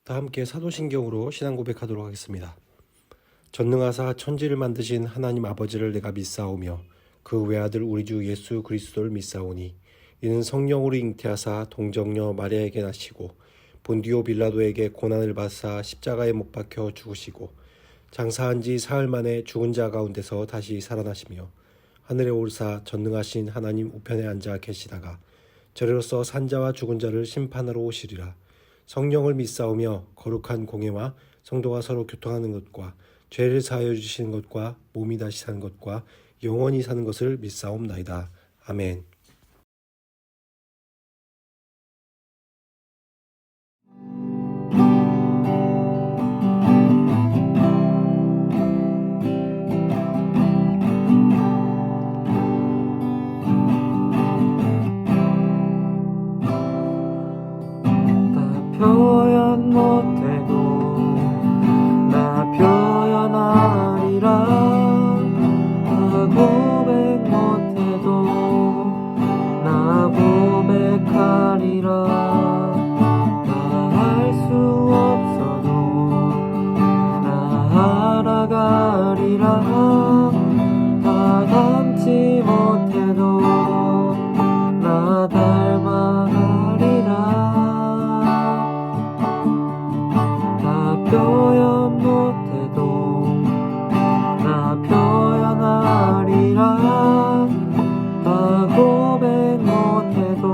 다 함께 사도신경으로 신앙 고백하도록 하겠습니다. 전능하사 천지를 만드신 하나님 아버지를 내가 믿사오며 그 외아들 우리 주 예수 그리스도를 믿사오니 이는 성령으로 잉태하사 동정녀 마리아에게 나시고 본디오 빌라도에게 고난을 받사 십자가에 못 박혀 죽으시고 장사한 지 사흘 만에 죽은 자 가운데서 다시 살아나시며 하늘에 오르사 전능하신 하나님 우편에 앉아 계시다가 저리로서 산자와 죽은 자를 심판하러 오시리라. 성령을 믿사오며 거룩한 공예와 성도가 서로 교통하는 것과 죄를 사하여 주시는 것과 몸이 다시 사는 것과 영원히 사는 것을 믿사옵나이다. 아멘. 표현 못해도 나 표현하리라. 나 고백 못해도 나 고백하리라. 나 할 수 없어도 나 알아가리라. 나 닮지 못해도 나 닮아가리라. 표현 못해도 나 표현하리라. 나 고백 못해도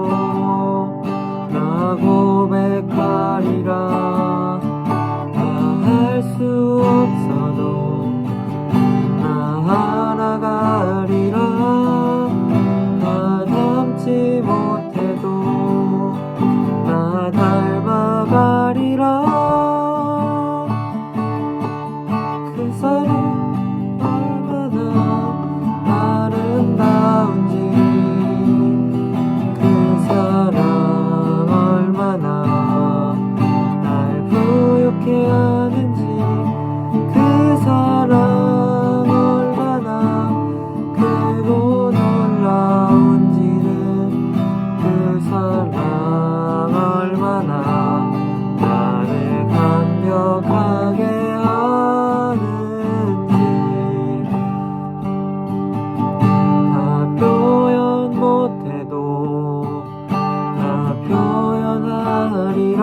나 고백하리라. 나 할 수 없어도 나 알아가리라. 나 닮지 못해도 나 닮아가리라. 그 사람 얼마나 아름다운지, 그 사람 얼마나 날 부욕해 하는지, 그 사람 얼마나 크고 놀라운지는, 그 사람 얼마나 나를 감격하게 하는지. 다 표현 못해도 나 표현하리라.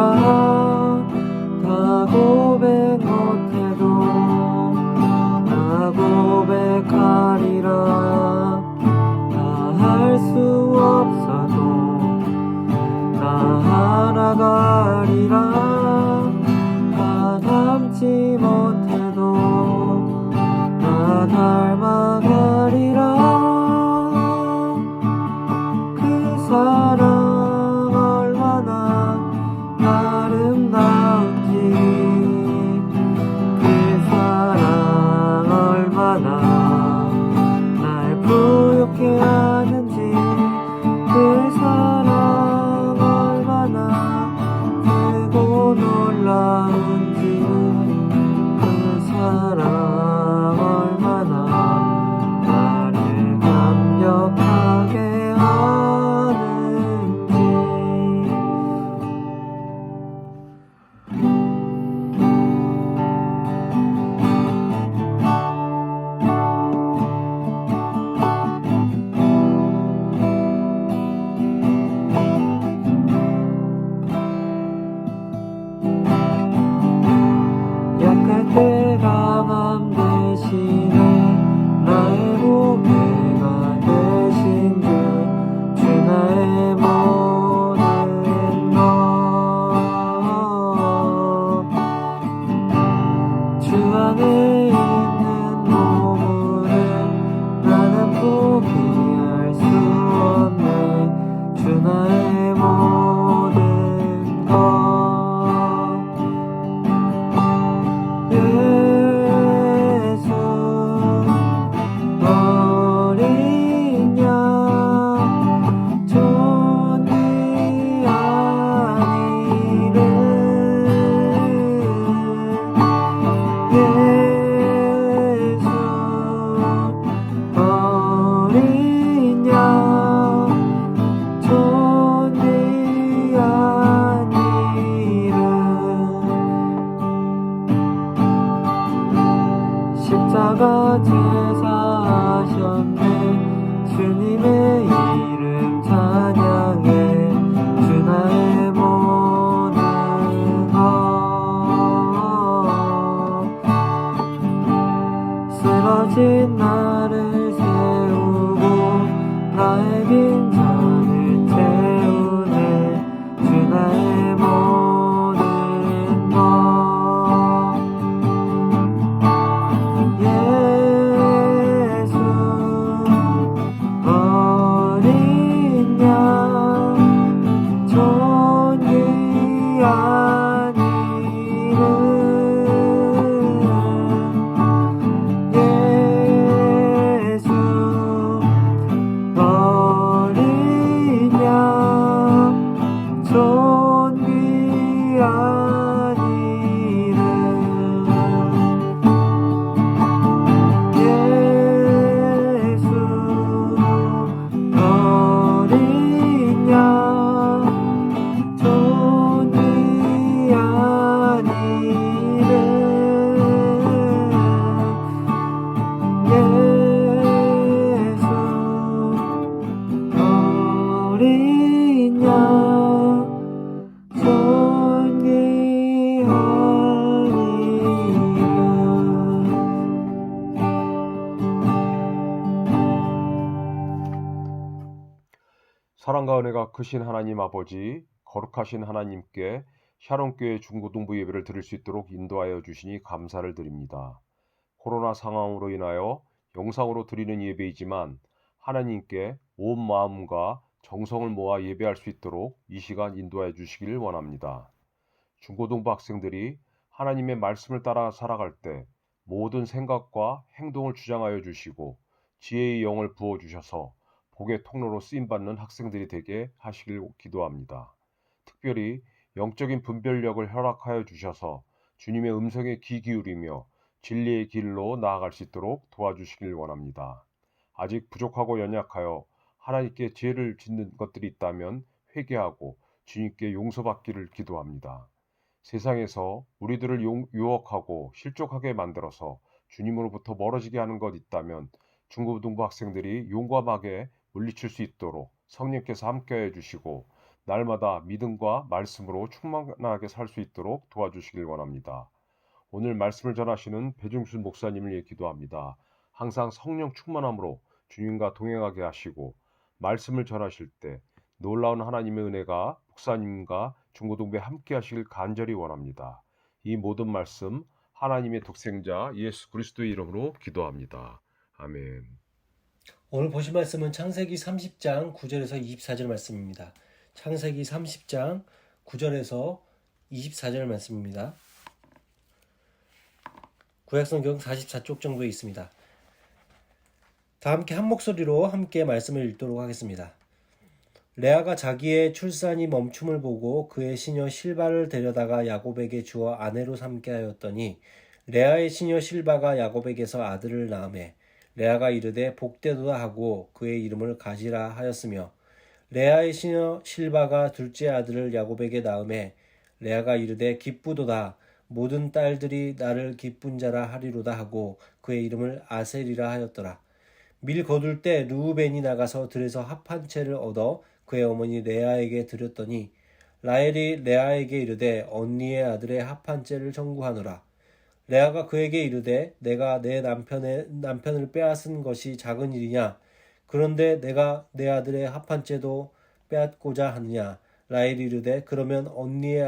다 고백 못해도 나 고백하리라. 나 할 수 없어도 나 알아가리라. 나 닮지 못해도 나 닮아가리라. 그 사랑 얼마나 아름다운지, 그 사랑 얼마나 날 부욕해 하는지, 그 사랑 얼마나 크고 놀라운지, 그 사랑 얼마나 나를 감격하게 하는지. 약할 때 강함 대신에 나의 무게가 되신 주 나의 모든 것. 주 안에 있는 보물을 나는 포기할 수 없네. 주 나의 모든 것. 예수 어린 양 존귀한 이름. 예수 어린 양 존귀한 크신 하나님 아버지, 거룩하신 하나님께 샤론교회 중고등부 예배를 드릴 수 있도록 인도하여 주시니 감사를 드립니다. 코로나 상황으로 인하여 영상으로 드리는 예배이지만 하나님께 온 마음과 정성을 모아 예배할 수 있도록 이 시간 인도하여 주시길 원합니다. 중고등부 학생들이 하나님의 말씀을 따라 살아갈 때 모든 생각과 행동을 주장하여 주시고 지혜의 영을 부어 주셔서 복의 통로로 쓰임받는 학생들이 되게 하시길 기도합니다. 특별히 영적인 분별력을 허락하여 주셔서 주님의 음성에 귀 기울이며 진리의 길로 나아갈 수 있도록 도와주시길 원합니다. 아직 부족하고 연약하여 하나님께 죄를 짓는 것들이 있다면 회개하고 주님께 용서받기를 기도합니다. 세상에서 우리들을 유혹하고 실족하게 만들어서 주님으로부터 멀어지게 하는 것 있다면 중고등부 학생들이 용감하게 물리칠 수 있도록 성령께서 함께해 주시고 날마다 믿음과 말씀으로 충만하게 살 수 있도록 도와주시길 원합니다. 오늘 말씀을 전하시는 배중순 목사님을 위해 기도합니다. 항상 성령 충만함으로 주님과 동행하게 하시고 말씀을 전하실 때 놀라운 하나님의 은혜가 목사님과 중고등부에 함께 하시길 간절히 원합니다. 이 모든 말씀 하나님의 독생자 예수 그리스도의 이름으로 기도합니다. 아멘. 오늘 보실 말씀은 창세기 30장 9절에서 24절 말씀입니다. 창세기 30장 9절에서 24절 말씀입니다. 구약성경 44쪽 정도에 있습니다. 다 함께 한 목소리로 함께 말씀을 읽도록 하겠습니다. 레아가 자기의 출산이 멈춤을 보고 그의 시녀 실바를 데려다가 야곱에게 주어 아내로 삼게 하였더니 레아의 시녀 실바가 야곱에게서 아들을 낳으매 레아가 이르되 복되도다 하고 그의 이름을 가지라 하였으며 레아의 시녀 실바가 둘째 아들을 야곱에게 낳으매 레아가 이르되 기쁘도다 모든 딸들이 나를 기쁜 자라 하리로다 하고 그의 이름을 아셀이라 하였더라. 밀 거둘 때 르우벤이 나가서 들에서 합 한 채를 얻어 그의 어머니 레아에게 드렸더니 라헬이 레아에게 이르되 언니의 아들의 합 한 채를 청구하노라. 레아가 그에게 이르되 내가 내 남편을 빼앗은 것이 작은 일이냐? 그런데 내가 내 아들의 합 한 채도 빼앗고자 하느냐? 라헬이 이르되 그러면 언니의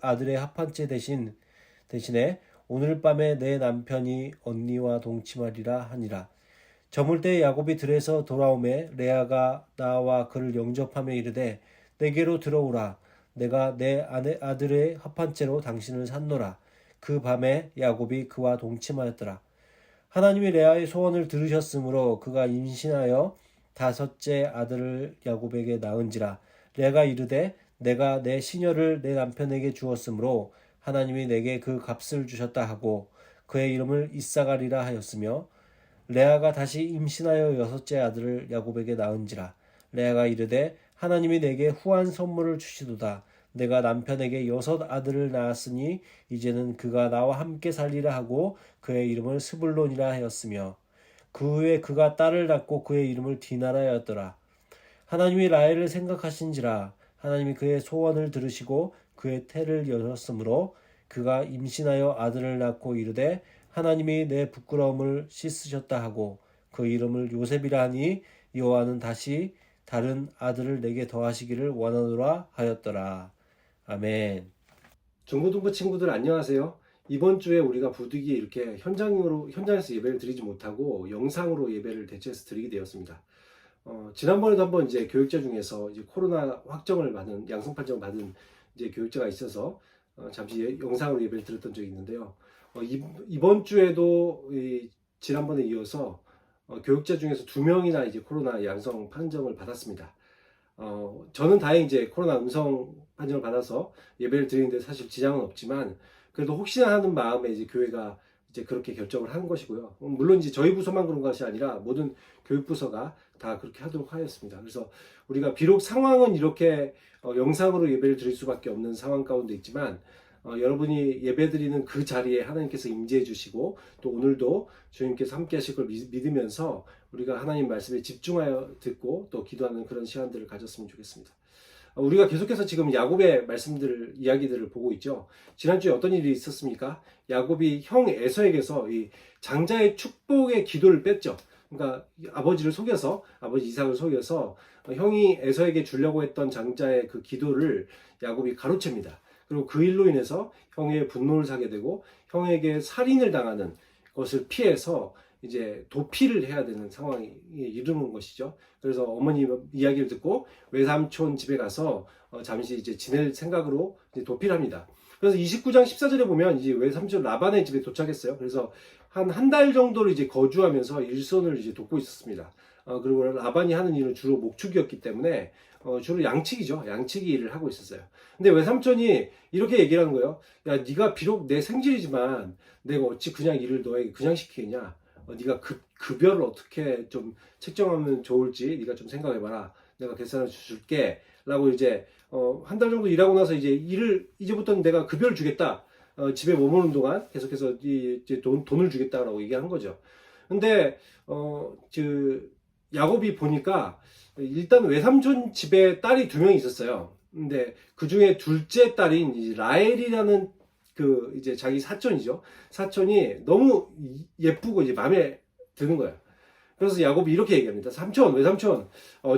아들의 합 한 채 대신에 오늘 밤에 내 남편이 언니와 동침하리라 하니라. 저물 때 야곱이 들에서 돌아오매 레아가 나와 그를 영접하며 이르되 내게로 들어오라. 내가 내 아들의 합 한 채로 당신을 샀노라. 그 밤에 야곱이 그와 동침하였더라. 하나님이 레아의 소원을 들으셨으므로 그가 임신하여 다섯째 아들을 야곱에게 낳은지라. 레아가 이르되 내가 내 시녀를 내 남편에게 주었으므로 하나님이 내게 그 값을 주셨다 하고 그의 이름을 이사가리라 하였으며 레아가 다시 임신하여 여섯째 아들을 야곱에게 낳은지라. 레아가 이르되 하나님이 내게 후한 선물을 주시도다. 내가 남편에게 여섯 아들을 낳았으니 이제는 그가 나와 함께 살리라 하고 그의 이름을 스불론이라 하였으며 그 후에 그가 딸을 낳고 그의 이름을 디나라 하였더라. 하나님이 라헬을 생각하신지라. 하나님이 그의 소원을 들으시고 그의 태를 여셨으므로 그가 임신하여 아들을 낳고 이르되 하나님이 내 부끄러움을 씻으셨다 하고 그 이름을 요셉이라 하니 여호와는 다시 다른 아들을 내게 더하시기를 원하노라 하였더라. 아멘. 중고등부 친구들 안녕하세요. 이번 주에 우리가 부득이 이렇게 현장에서 예배를 드리지 못하고 영상으로 예배를 대체해서 드리게 되었습니다. 지난번에도 한번 이제 교육자 중에서 이제 코로나 확정을 받은 양성 판정을 받은 이제 교육자가 있어서 잠시 영상으로 예배를 드렸던 적이 있는데요. 이번 주에도 지난번에 이어서 교육자 중에서 2명이나 이제 코로나 양성 판정을 받았습니다. 저는 다행히 이제 코로나 음성 판정을 받아서 예배를 드리는데 사실 지장은 없지만 그래도 혹시나 하는 마음에 이제 교회가 이제 그렇게 결정을 한 것이고요. 물론 이제 저희 부서만 그런 것이 아니라 모든 교육부서가 다 그렇게 하도록 하였습니다. 그래서 우리가 비록 상황은 이렇게 영상으로 예배를 드릴 수밖에 없는 상황 가운데 있지만 여러분이 예배드리는 그 자리에 하나님께서 임재해 주시고 또 오늘도 주님께서 함께 하실 걸 믿으면서 우리가 하나님 말씀에 집중하여 듣고 또 기도하는 그런 시간들을 가졌으면 좋겠습니다. 우리가 계속해서 지금 야곱의 이야기들을 보고 있죠. 지난주에 어떤 일이 있었습니까? 야곱이 형 에서에게서 이 장자의 축복의 기도를 뺐죠. 그러니까 아버지를 속여서, 아버지 이삭을 속여서 형이 에서에게 주려고 했던 장자의 그 기도를 야곱이 가로챕니다. 그리고 그 일로 인해서 형의 분노를 사게 되고 형에게 살인을 당하는 것을 피해서 이제 도피를 해야 되는 상황에 이르는 것이죠. 그래서 어머니 이야기를 듣고 외삼촌 집에 가서 잠시 이제 지낼 생각으로 이제 도피를 합니다. 그래서 29장 14절에 보면 이제 외삼촌 라반의 집에 도착했어요. 그래서 한 달 정도를 이제 거주하면서 일손을 이제 돕고 있었습니다. 그리고 라반이 하는 일은 주로 목축이었기 때문에 주로 양치기죠. 양치기 일을 하고 있었어요. 근데 외삼촌이 이렇게 얘기를 하는 거예요. 야, 네가 비록 내 생질이지만 내가 어찌 그냥 일을 너에게 그냥 시키겠냐? 네가 급여를 어떻게 좀 책정하면 좋을지 네가 좀 생각해봐라. 내가 계산을 줄게. 라고 이제 한 달 정도 일하고 나서 이제 이제부터는 내가 급여를 주겠다. 집에 머무는 동안 계속해서 이제 돈을 주겠다라고 얘기한 거죠. 근데 야곱이 보니까 일단 외삼촌 집에 딸이 2명이 있었어요. 근데 그 중에 둘째 딸인 이 라헬이라는 그 이제 자기 사촌이죠. 사촌이 너무 예쁘고 이제 마음에 드는 거예요. 그래서 야곱이 이렇게 얘기합니다. 삼촌, 외삼촌,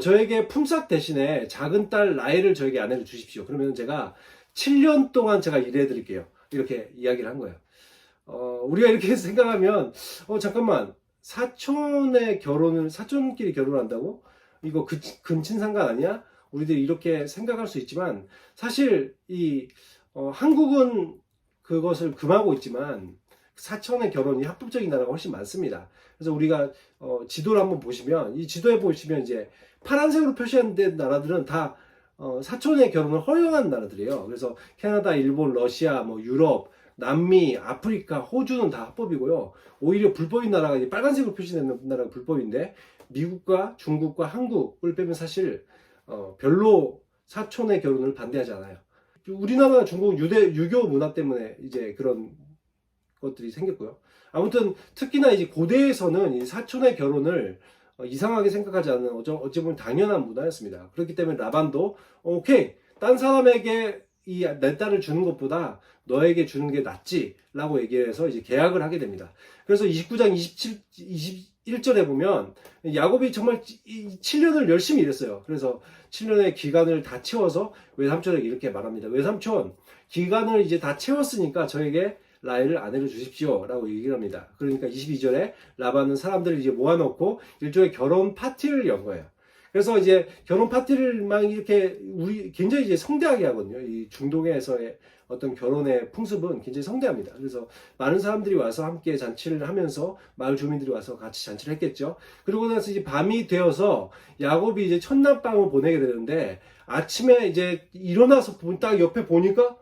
저에게 품삯 대신에 작은 딸 라헬을 저에게 아내를 주십시오. 그러면 제가 7년 동안 제가 일해 드릴게요. 이렇게 이야기를 한 거예요. 우리가 이렇게 생각하면, 잠깐만, 사촌끼리 결혼한다고? 이거 근친상간 아니야? 우리들이 이렇게 생각할 수 있지만, 사실, 한국은 그것을 금하고 있지만, 사촌의 결혼이 합법적인 나라가 훨씬 많습니다. 그래서 우리가, 지도를 한번 보시면, 이 지도에 보시면 이제, 파란색으로 표시한 나라들은 다, 사촌의 결혼을 허용한 나라들이에요. 그래서 캐나다, 일본, 러시아, 뭐 유럽, 남미, 아프리카, 호주는 다 합법이고요. 오히려 불법인 나라가 이제 빨간색으로 표시되는 나라가 불법인데 미국과 중국과 한국을 빼면 사실 별로 사촌의 결혼을 반대하지 않아요. 우리나라나 중국은 유교 문화 때문에 이제 그런 것들이 생겼고요. 아무튼 특히나 이제 고대에서는 이 사촌의 결혼을 이상하게 생각하지 않는 어찌 보면 당연한 문화였습니다. 그렇기 때문에 라반도 오케이, 딴 사람에게 내 딸을 주는 것보다 너에게 주는 게 낫지 라고 얘기해서 이제 계약을 하게 됩니다. 그래서 29장 21절에 보면 야곱이 정말 7년을 열심히 일했어요. 그래서 7년의 기간을 다 채워서 외삼촌에게 이렇게 말합니다. 외삼촌, 기간을 이제 다 채웠으니까 저에게 라헬을 아내를 주십시오 라고 얘기를 합니다. 그러니까 22절에 라반은 사람들을 이제 모아놓고 일종의 결혼 파티를 연 거예요. 그래서 이제 결혼 파티를 막 이렇게 굉장히 이제 성대하게 하거든요. 이 중동에서의 어떤 결혼의 풍습은 굉장히 성대합니다. 그래서 많은 사람들이 와서 함께 잔치를 하면서 마을 주민들이 와서 같이 잔치를 했겠죠. 그리고 나서 이제 밤이 되어서 야곱이 이제 첫날밤을 보내게 되는데 아침에 이제 일어나서 딱 옆에 보니까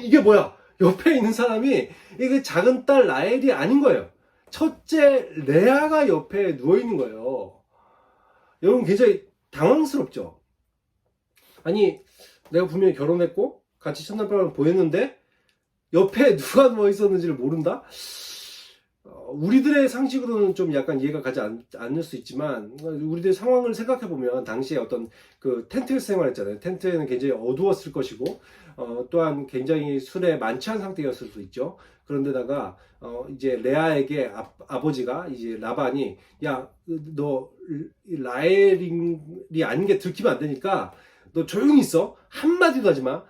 이게 뭐야? 옆에 있는 사람이 이게 작은 딸 라헬이 아닌 거예요. 첫째 레아가 옆에 누워 있는 거예요. 여러분 굉장히 당황스럽죠? 아니, 내가 분명히 결혼했고 같이 첫날밤을 보냈는데 옆에 누가 누워 있었는지를 모른다? 우리들의 상식으로는 좀 약간 이해가 가지 않을 수 있지만 우리들의 상황을 생각해 보면 당시에 어떤 그 텐트에서 생활했잖아요. 텐트에는 굉장히 어두웠을 것이고 또한 굉장히 술에 만취한 상태였을 수 있죠. 그런데다가 이제 레아에게 아버지가 이제 라반이 야, 너 라헬이 아닌 게 들키면 안 되니까 너 조용히 있어. 한마디도 하지 마.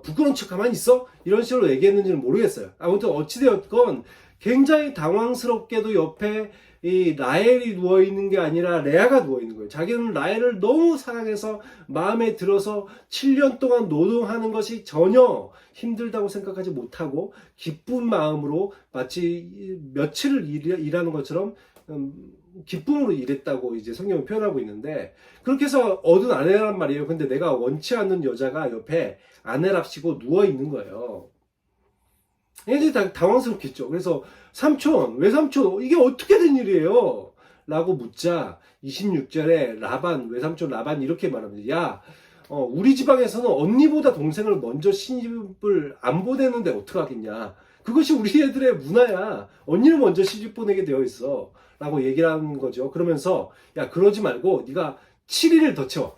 부끄러운 척 가만히 있어. 이런 식으로 얘기했는지는 모르겠어요. 아무튼 어찌되었건 굉장히 당황스럽게도 옆에 이 라헬이 누워있는 게 아니라 레아가 누워있는 거예요. 자기는 라헬을 너무 사랑해서 마음에 들어서 7년 동안 노동하는 것이 전혀 힘들다고 생각하지 못하고 기쁜 마음으로 마치 며칠을 일하는 것처럼 기쁨으로 일했다고 이제 성경은 표현하고 있는데 그렇게 해서 얻은 아내란 말이에요. 근데 내가 원치 않는 여자가 옆에 아내랍시고 누워있는 거예요. 굉장히 당황스럽겠죠. 그래서 삼촌, 외삼촌, 이게 어떻게 된 일이에요? 라고 묻자 26절에 외삼촌 라반이 이렇게 말합니다. 야, 우리 지방에서는 언니보다 동생을 먼저 시집을 안 보내는데 어떡하겠냐. 그것이 우리 애들의 문화야. 언니를 먼저 시집 보내게 되어 있어. 라고 얘기를 하는 거죠. 그러면서 야, 그러지 말고 네가 7일을 더 채워.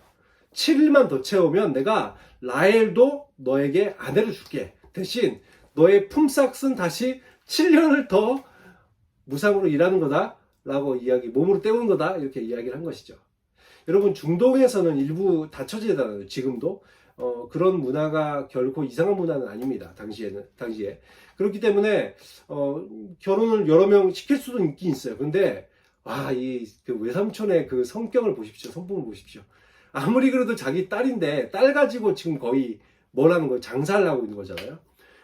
7일만 더 채우면 내가 라헬도 너에게 아내를 줄게. 대신 너의 품삯은 다시 7년을 더 무상으로 일하는 거다 라고 몸으로 때우는 거다 이렇게 이야기를 한 것이죠. 여러분, 중동에서는 일부 다처제잖아요. 지금도 그런 문화가 결코 이상한 문화는 아닙니다. 당시에 그렇기 때문에 결혼을 여러 명 시킬 수도 있긴 있어요. 근데 그 외삼촌의 그 성격을 보십시오. 성품을 보십시오. 아무리 그래도 자기 딸인데 딸 가지고 지금 거의 뭘 하는 거예요? 장사를 하고 있는 거잖아요.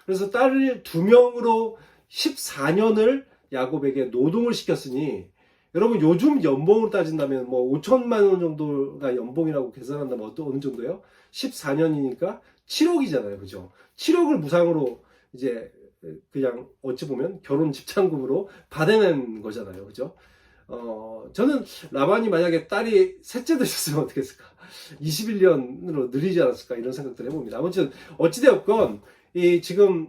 그래서 딸을 2명으로 14년을 야곱에게 노동을 시켰으니, 여러분 요즘 연봉으로 따진다면 뭐 5천만 원 정도가 연봉이라고 계산한다면 어느 정도예요? 14년이니까 7억이잖아요. 그죠? 7억을 무상으로 이제 그냥 어찌 보면 결혼 집착금으로 받아낸 거잖아요. 그죠? 저는 라반이 만약에 딸이 셋째도 있었으면 어떻게 했을까? 21년으로 늘리지 않았을까? 이런 생각들을 해봅니다. 아무튼 어찌되었건 지금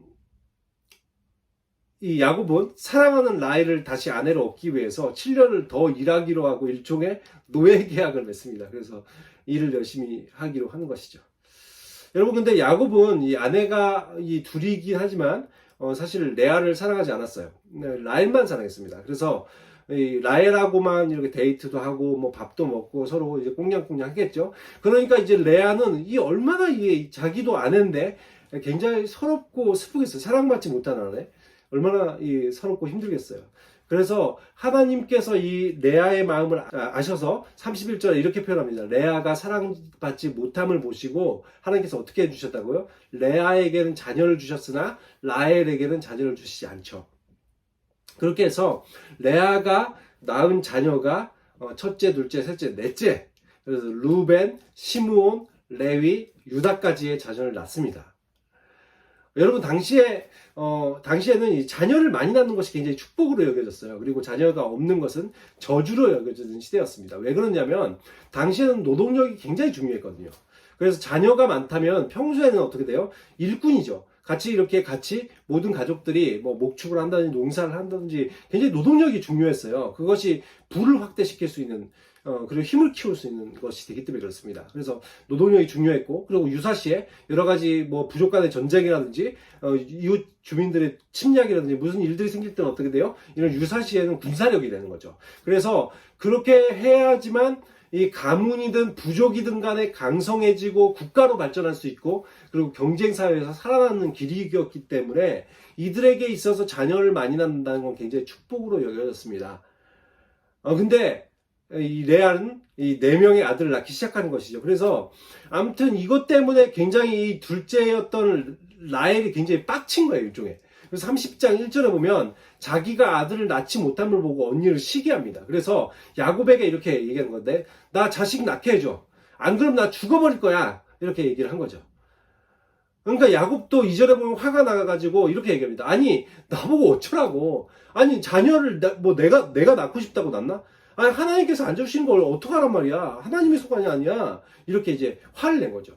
이 야곱은 사랑하는 라헬을 다시 아내로 얻기 위해서 7년을 더 일하기로 하고 일종의 노예 계약을 맺습니다. 그래서 일을 열심히 하기로 하는 것이죠. 여러분, 근데 야곱은 이 아내가 이 둘이긴 하지만 사실 레아를 사랑하지 않았어요. 라헬만 사랑했습니다. 그래서 이 라헬하고만 이렇게 데이트도 하고 뭐 밥도 먹고 서로 이제 꽁냥꽁냥 하겠죠. 그러니까 이제 레아는 얼마나 자기도 아내인데 굉장히 서럽고 슬프겠어요. 사랑받지 못한 아내. 얼마나 서럽고 힘들겠어요. 그래서 하나님께서 이 레아의 마음을 아셔서 31절에 이렇게 표현합니다. 레아가 사랑받지 못함을 보시고 하나님께서 어떻게 해주셨다고요? 레아에게는 자녀를 주셨으나 라헬에게는 자녀를 주시지 않죠. 그렇게 해서 레아가 낳은 자녀가 첫째, 둘째, 셋째, 넷째, 그래서 루벤, 시므온, 레위, 유다까지의 자녀를 낳습니다. 여러분, 당시에는 이 자녀를 많이 낳는 것이 굉장히 축복으로 여겨졌어요. 그리고 자녀가 없는 것은 저주로 여겨지는 시대였습니다. 왜 그러냐면 당시에는 노동력이 굉장히 중요했거든요. 그래서 자녀가 많다면 평소에는 어떻게 돼요? 일꾼이죠. 같이 모든 가족들이 뭐 목축을 한다든지 농사를 한다든지 굉장히 노동력이 중요했어요. 그것이 부를 확대시킬 수 있는 그리고 힘을 키울 수 있는 것이 되기 때문에 그렇습니다. 그래서 노동력이 중요했고, 그리고 유사시에 여러 가지 뭐 부족 간의 전쟁이라든지 이웃 주민들의 침략이라든지 무슨 일들이 생길 때는 어떻게 돼요? 이런 유사시에는 군사력이 되는 거죠. 그래서 그렇게 해야지만 이 가문이든 부족이든 간에 강성해지고 국가로 발전할 수 있고, 그리고 경쟁사회에서 살아남는 길이었기 때문에 이들에게 있어서 자녀를 많이 낳는다는 건 굉장히 축복으로 여겨졌습니다. 근데 이 레아는 이 4명의 아들을 낳기 시작하는 것이죠. 그래서 아무튼 이것 때문에 굉장히 이 둘째였던 라헬이 굉장히 빡친 거예요, 일종의. 그래서 30장 1절에 보면 자기가 아들을 낳지 못함을 보고 언니를 시기합니다. 그래서 야곱에게 이렇게 얘기하는 건데, 나 자식 낳게 해줘. 안 그러면 나 죽어버릴 거야. 이렇게 얘기를 한 거죠. 그러니까 야곱도 2절에 보면 화가 나가지고 이렇게 얘기합니다. 아니, 나보고 어쩌라고. 아니, 자녀를 내가 낳고 싶다고 낳나? 아니, 하나님께서 안 주시는 걸 어떡하란 말이야. 하나님의 소관이 아니야. 이렇게 이제 화를 낸 거죠.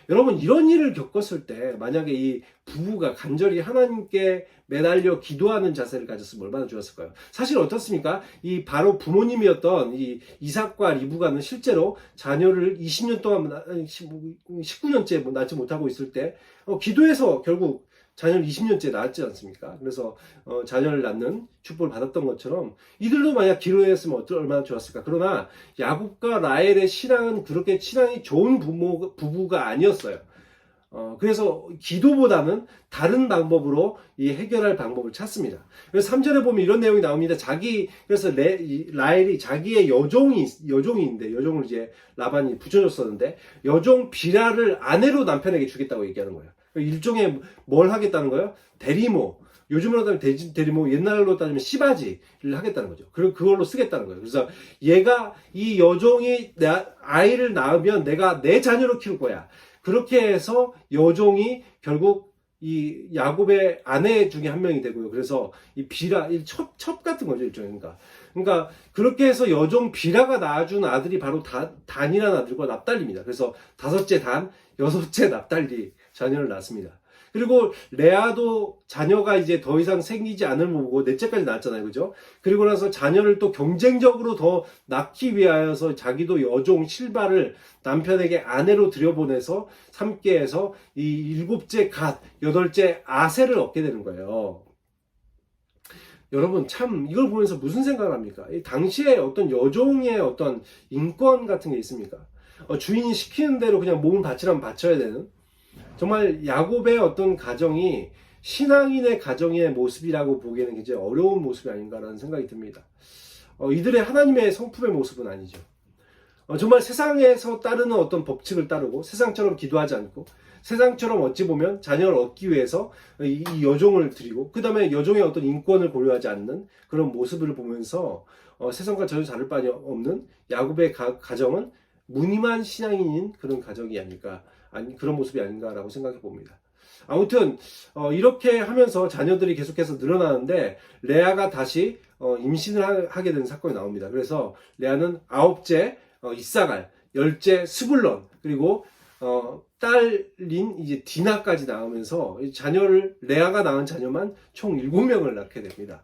여러분, 이런 일을 겪었을 때 만약에 이 부부가 간절히 하나님께 매달려 기도하는 자세를 가졌으면 얼마나 좋았을까요? 사실 어떻습니까? 이 바로 부모님이었던 이 이삭과 리브가는 실제로 자녀를 20년 동안 19년째 낳지 못하고 있을 때 기도해서 결국 자녀를 20년째 낳았지 않습니까? 그래서 자녀를 낳는 축복을 받았던 것처럼 이들도 만약 기도했으면 얼마나 좋았을까. 그러나 야곱과 라헬의 신앙은 그렇게 신앙이 좋은 부부가 아니었어요. 그래서 기도보다는 다른 방법으로 이 해결할 방법을 찾습니다. 그래서 3절에 보면 이런 내용이 나옵니다. 그래서 라헬이 자기의 여종이 있는데, 여종을 이제 라반이 붙여줬었는데, 여종 비라를 아내로 남편에게 주겠다고 얘기하는 거예요. 일종의 뭘 하겠다는 거예요? 대리모. 요즘으로 따지면 대리모, 옛날로 따지면 씨바지를 하겠다는 거죠. 그리고 그걸로 쓰겠다는 거예요. 그래서 이 여종이 아이를 낳으면 내가 내 자녀로 키울 거야. 그렇게 해서 여종이 결국 이 야곱의 아내 중에 한 명이 되고요. 그래서 이 비라, 첩 같은 거죠, 일종의. 그러니까 그렇게 해서 여종 비라가 낳아준 아들이 바로 단이라는 아들과 납달리입니다. 그래서 5째 단, 6째 납달리 자녀를 낳습니다. 그리고 레아도 자녀가 이제 더 이상 생기지 않을 보고 넷째까지 낳았잖아요. 그죠? 그리고 나서 자녀를 또 경쟁적으로 더 낳기 위하여서 자기도 여종 실바를 남편에게 아내로 들여보내서 삼게 해서 이 7째 갓, 8째 아세를 얻게 되는 거예요. 여러분 참 이걸 보면서 무슨 생각을 합니까? 이 당시에 어떤 여종의 어떤 인권 같은 게 있습니까? 주인이 시키는 대로 그냥 몸을 바치라면 바쳐야 되는, 정말 야곱의 어떤 가정이 신앙인의 가정의 모습이라고 보기에는 굉장히 어려운 모습이 아닌가라는 생각이 듭니다. 이들의 하나님의 성품의 모습은 아니죠. 정말 세상에서 따르는 어떤 법칙을 따르고 세상처럼 기도하지 않고 세상처럼 어찌 보면 자녀를 얻기 위해서 이 여종을 드리고 그 다음에 여종의 어떤 인권을 고려하지 않는 그런 모습을 보면서 세상과 전혀 다를 바가 없는 야곱의 가정은 무늬만 신앙인인 그런 가정이 아닐까, 그런 모습이 아닌가라고 생각해 봅니다. 아무튼 이렇게 하면서 자녀들이 계속해서 늘어나는데 레아가 다시 임신을 하게 되는 사건이 나옵니다. 그래서 레아는 9째 이사갈, 10째 스불론, 그리고 딸인 이제 디나까지 낳으면서 레아가 낳은 자녀만 총 7명을 낳게 됩니다.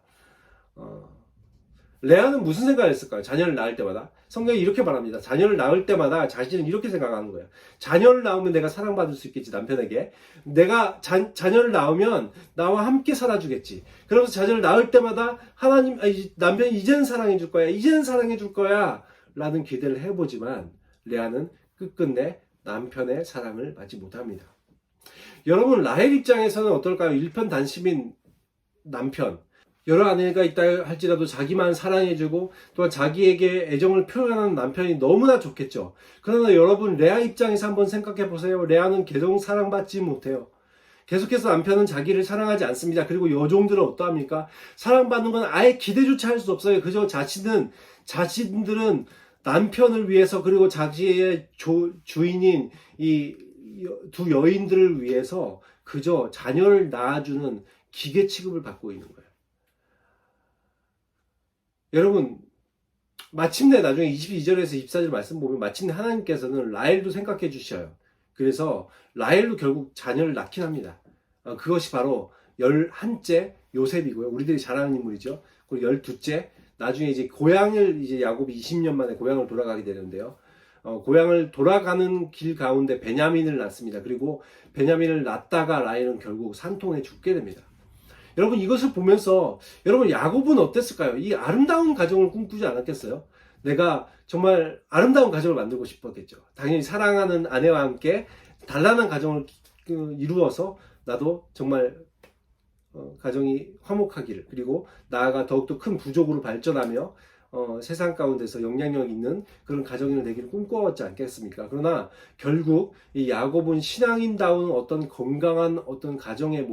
레아는 무슨 생각을 했을까요? 자녀를 낳을 때마다 성경이 이렇게 말합니다. 자녀를 낳을 때마다 자신은 이렇게 생각하는 거예요. 자녀를 낳으면 내가 사랑받을 수 있겠지, 남편에게. 내가 자녀를 낳으면 나와 함께 살아주겠지. 그러면서 자녀를 낳을 때마다 남편이 이제는 사랑해 줄 거야, 이제는 사랑해 줄 거야 라는 기대를 해보지만 레아는 끝끝내 남편의 사랑을 받지 못합니다. 여러분, 라헬 입장에서는 어떨까요? 일편단심인 남편, 여러 아내가 있다 할지라도 자기만 사랑해주고 또한 자기에게 애정을 표현하는 남편이 너무나 좋겠죠. 그러나 여러분, 레아 입장에서 한번 생각해 보세요. 레아는 계속 사랑받지 못해요. 계속해서 남편은 자기를 사랑하지 않습니다. 그리고 여종들은 어떠합니까? 사랑받는 건 아예 기대조차 할 수 없어요. 그저 자신들은 남편을 위해서, 그리고 자기의 주인인 이 두 여인들을 위해서 그저 자녀를 낳아주는 기계 취급을 받고 있는 거예요. 여러분, 마침내 나중에 22절에서 24절 말씀 보면 마침내 하나님께서는 라헬도 생각해 주셔요. 그래서 라헬도 결국 자녀를 낳긴 합니다. 그것이 바로 11째 요셉이고요. 우리들이 잘 아는 인물이죠. 그리고 12째, 나중에 이제 야곱이 20년 만에 고향을 돌아가게 되는데요. 고향을 돌아가는 길 가운데 베냐민을 낳습니다. 그리고 베냐민을 낳다가 라헬은 결국 산통에 죽게 됩니다. 여러분, 이것을 보면서 여러분, 야곱은 어땠을까요? 이 아름다운 가정을 꿈꾸지 않았겠어요? 내가 정말 아름다운 가정을 만들고 싶었겠죠. 당연히 사랑하는 아내와 함께 단란한 가정을 이루어서 나도 정말 가정이 화목하기를, 그리고 나아가 더욱더 큰 부족으로 발전하며 세상 가운데서 영향력 있는 그런 가정이 되기를 꿈꿔왔지 않겠습니까? 그러나 결국 이 야곱은 신앙인다운 어떤 건강한 어떤 가정의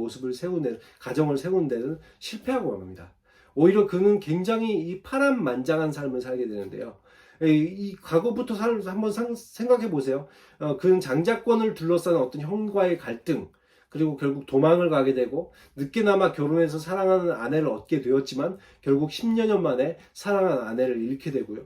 가정을 세우는 데는 실패하고 맙니다. 오히려 그는 굉장히 이 파란만장한 삶을 살게 되는데요. 이 과거부터 한번 생각해 보세요. 그는 장자권을 둘러싼 어떤 형과의 갈등, 그리고 결국 도망을 가게 되고 늦게나마 결혼해서 사랑하는 아내를 얻게 되었지만 결국 10여 년 만에 사랑하는 아내를 잃게 되고요.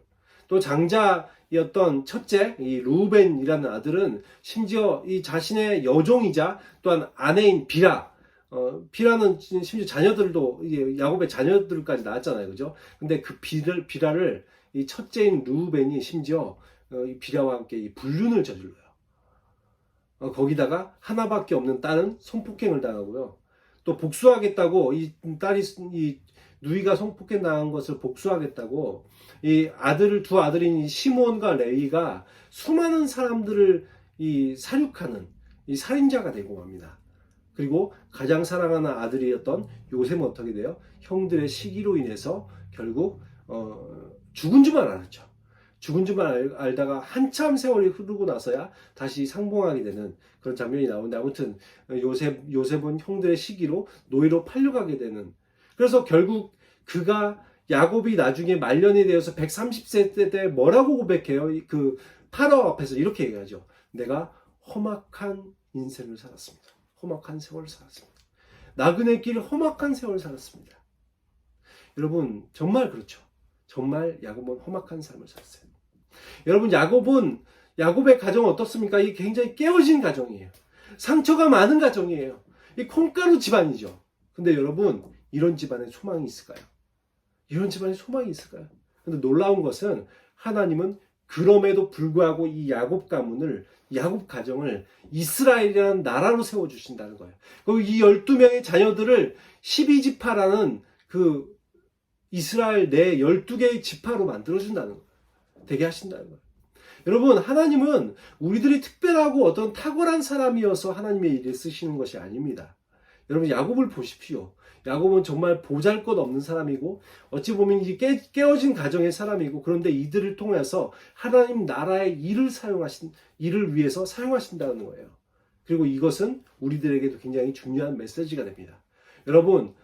또 장자였던 첫째 이 루벤이라는 아들은 심지어 이 자신의 여종이자 또한 아내인 비라는 심지어 자녀들도 야곱의 자녀들까지 낳았잖아요, 그죠? 근데 그 비라를 이 첫째인 루벤이 심지어 이 비라와 함께 이 불륜을 저질러요. 거기다가 하나밖에 없는 딸은 성폭행을 당하고요. 또 복수하겠다고 이 누이가 성폭행 당한 것을 복수하겠다고 두 아들인 이 시몬과 레위가 수많은 사람들을 살육하는 이 살인자가 되고 맙니다. 그리고 가장 사랑하는 아들이었던 요셉은 어떻게 돼요? 형들의 시기로 인해서 결국 죽은 줄만 알았죠. 죽은 줄만 알다가 한참 세월이 흐르고 나서야 다시 상봉하게 되는 그런 장면이 나오는데, 아무튼 요셉은 형들의 시기로 노예로 팔려가게 되는, 그래서 결국 야곱이 나중에 말년이 되어서 130세 때 뭐라고 고백해요? 그 파라오 앞에서 이렇게 얘기하죠. 내가 험악한 인생을 살았습니다. 험악한 세월을 살았습니다. 나그네 길 험악한 세월을 살았습니다. 여러분, 정말 그렇죠. 정말 야곱은 험악한 삶을 살았어요. 여러분, 야곱의 가정은 어떻습니까? 이게 굉장히 깨어진 가정이에요. 상처가 많은 가정이에요. 이 콩가루 집안이죠. 근데 여러분, 이런 집안에 소망이 있을까요? 이런 집안에 소망이 있을까요? 근데 놀라운 것은 하나님은 그럼에도 불구하고 이 야곱 가정을 이스라엘이라는 나라로 세워주신다는 거예요. 그리고 이 12명의 자녀들을 12지파라는 그 이스라엘 내 12개의 지파로 만들어준다는 거예요. 되게 하신다는 거예요. 여러분, 하나님은 우리들이 특별하고 어떤 탁월한 사람이어서 하나님의 일에 쓰시는 것이 아닙니다. 여러분, 야곱을 보십시오. 야곱은 정말 보잘것없는 사람이고 어찌 보면 이 깨어진 가정의 사람이고, 그런데 이들을 통해서 하나님 나라의 일을 위해서 사용하신다는 거예요. 그리고 이것은 우리들에게도 굉장히 중요한 메시지가 됩니다. 여러분,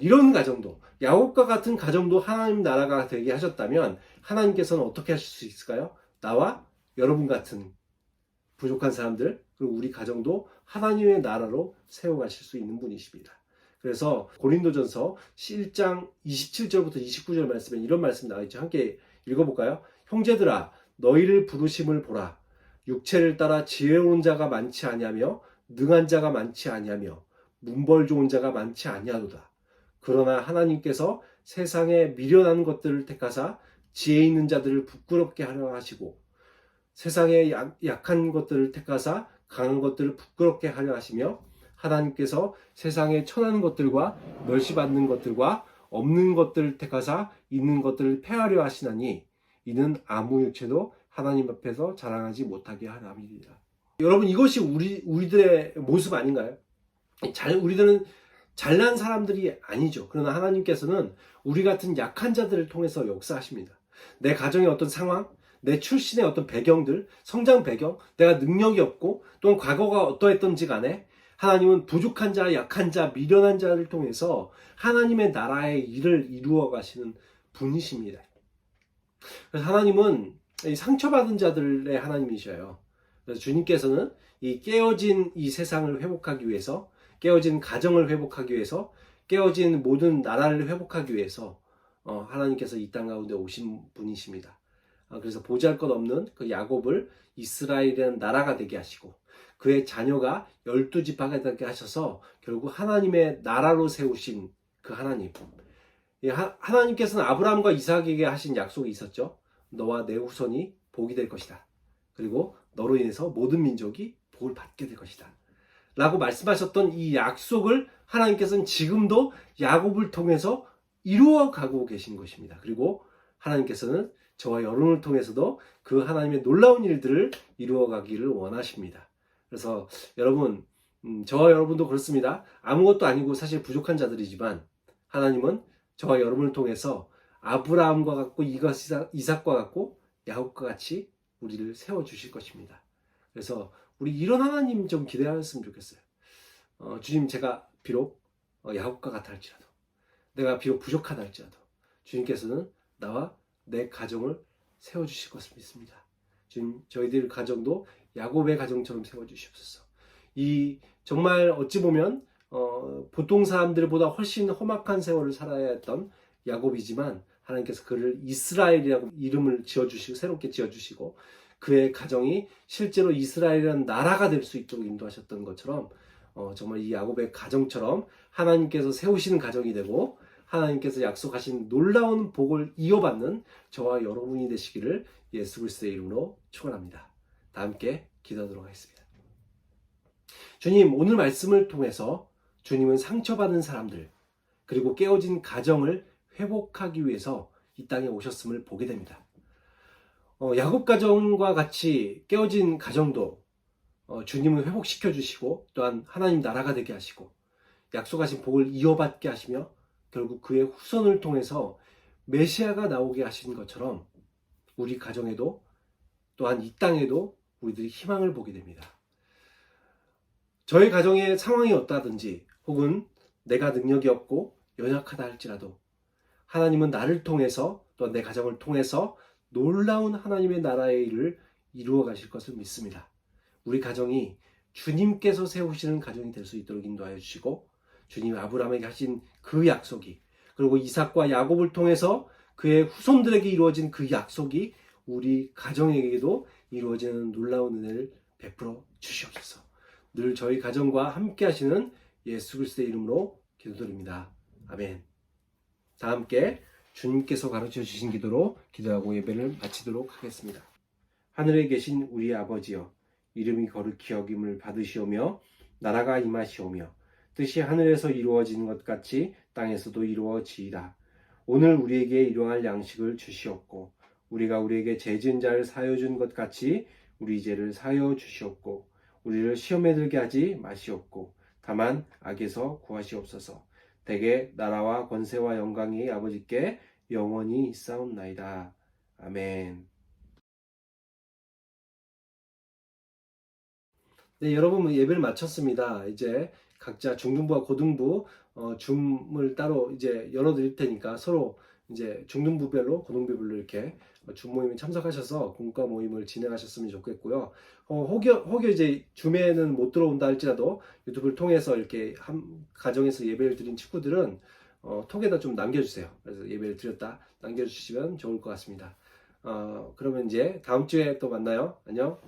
이런 가정도, 야곱과 같은 가정도 하나님 나라가 되게 하셨다면 하나님께서는 어떻게 하실 수 있을까요? 나와 여러분 같은 부족한 사람들, 그리고 우리 가정도 하나님의 나라로 세워가실 수 있는 분이십니다. 그래서 고린도전서 1장 27절부터 29절 말씀에 이런 말씀 나와있죠. 함께 읽어볼까요? 형제들아, 너희를 부르심을 보라. 육체를 따라 지혜로운 자가 많지 아니하며 능한 자가 많지 아니하며 문벌 좋은 자가 많지 아니하도다. 그러나 하나님께서 세상에 미련한 것들을 택하사 지혜 있는 자들을 부끄럽게 하려 하시고, 세상에 약한 것들을 택하사 강한 것들을 부끄럽게 하려 하시며, 하나님께서 세상에 천한 것들과 멸시받는 것들과 없는 것들을 택하사 있는 것들을 폐하려 하시나니 이는 아무 육체도 하나님 앞에서 자랑하지 못하게 하람이니라. 여러분, 이것이 우리들의 모습 아닌가요? 우리들은 잘난 사람들이 아니죠. 그러나 하나님께서는 우리 같은 약한 자들을 통해서 역사하십니다. 내 가정의 어떤 상황, 내 출신의 어떤 배경들, 성장 배경, 내가 능력이 없고 또는 과거가 어떠했던지 간에 하나님은 부족한 자, 약한 자, 미련한 자를 통해서 하나님의 나라의 일을 이루어 가시는 분이십니다. 그래서 하나님은 이 상처받은 자들의 하나님이셔요. 그래서 주님께서는 이 깨어진 이 세상을 회복하기 위해서, 깨어진 가정을 회복하기 위해서, 깨어진 모든 나라를 회복하기 위해서 하나님께서 이 땅 가운데 오신 분이십니다. 그래서 보잘것없는 그 야곱을 이스라엘이라는 나라가 되게 하시고, 그의 자녀가 12지파가 되게 하셔서 결국 하나님의 나라로 세우신 그 하나님. 하나님께서는 아브라함과 이삭에게 하신 약속이 있었죠. 너와 내 후손이 복이 될 것이다. 그리고 너로 인해서 모든 민족이 복을 받게 될 것이다. 라고 말씀하셨던 이 약속을 하나님께서는 지금도 야곱을 통해서 이루어가고 계신 것입니다. 그리고 하나님께서는 저와 여러분을 통해서도 그 하나님의 놀라운 일들을 이루어가기를 원하십니다. 그래서 여러분, 저와 여러분도 그렇습니다. 아무것도 아니고 사실 부족한 자들이지만 하나님은 저와 여러분을 통해서 아브라함과 같고 이삭과 같고 야곱과 같이 우리를 세워주실 것입니다. 그래서 우리 이런 하나님 좀 기대하였으면 좋겠어요. 주님, 제가 비록 야곱과 같아 할지라도, 내가 비록 부족하다 할지라도 주님께서는 나와 내 가정을 세워주실 것을 믿습니다. 주님, 저희들 가정도 야곱의 가정처럼 세워주시옵소서. 이 정말 어찌 보면 보통 사람들보다 훨씬 험악한 세월을 살아야 했던 야곱이지만 하나님께서 그를 이스라엘이라고 이름을 지어주시고 새롭게 지어주시고 그의 가정이 실제로 이스라엘이라는 나라가 될 수 있도록 인도하셨던 것처럼 정말 이 야곱의 가정처럼 하나님께서 세우시는 가정이 되고 하나님께서 약속하신 놀라운 복을 이어받는 저와 여러분이 되시기를 예수 그리스도의 이름으로 축원합니다. 다 함께 기도하도록 하겠습니다. 주님, 오늘 말씀을 통해서 주님은 상처받은 사람들 그리고 깨어진 가정을 회복하기 위해서 이 땅에 오셨음을 보게 됩니다. 야곱 가정과 같이 깨어진 가정도 주님을 회복시켜 주시고 또한 하나님 나라가 되게 하시고 약속하신 복을 이어받게 하시며 결국 그의 후손을 통해서 메시아가 나오게 하신 것처럼 우리 가정에도 또한 이 땅에도 우리들이 희망을 보게 됩니다. 저희 가정의 상황이 어떠하든지 혹은 내가 능력이 없고 연약하다 할지라도 하나님은 나를 통해서 또한 내 가정을 통해서 놀라운 하나님의 나라의 일을 이루어 가실 것을 믿습니다. 우리 가정이 주님께서 세우시는 가정이 될 수 있도록 인도하여 주시고 주님 아브라함에게 하신 그 약속이 그리고 이삭과 야곱을 통해서 그의 후손들에게 이루어진 그 약속이 우리 가정에게도 이루어지는 놀라운 은혜를 베풀어 주시옵소서. 늘 저희 가정과 함께 하시는 예수 그리스도의 이름으로 기도드립니다. 아멘. 다 함께 주님께서 가르쳐 주신 기도로 기도하고 예배를 마치도록 하겠습니다. 하늘에 계신 우리 아버지여, 이름이 거룩히 여김을 받으시오며 나라가 임하시오며 뜻이 하늘에서 이루어지는 것 같이 땅에서도 이루어지이다. 오늘 우리에게 일용할 양식을 주시옵고 우리가 우리에게 죄 지은 자를 사하여 준 것 같이 우리 죄를 사하여 주시옵고 우리를 시험에 들게 하지 마시옵고 다만 악에서 구하시옵소서. 대개 나라와 권세와 영광이 아버지께 영원히 있사옵나이다. 아멘. 네, 여러분 예배를 마쳤습니다. 이제 각자 중등부와 고등부 줌을 따로 이제 열어드릴 테니까 서로 이제 중등부별로 고등부별로 이렇게 줌 모임에 참석하셔서 공과 모임을 진행하셨으면 좋겠고요. 혹여 이제 줌에는 못 들어온다 할지라도 유튜브를 통해서 이렇게 한 가정에서 예배를 드린 친구들은 톡에다 좀 남겨주세요. 그래서 예배를 드렸다 남겨주시면 좋을 것 같습니다. 그러면 이제 다음 주에 또 만나요. 안녕.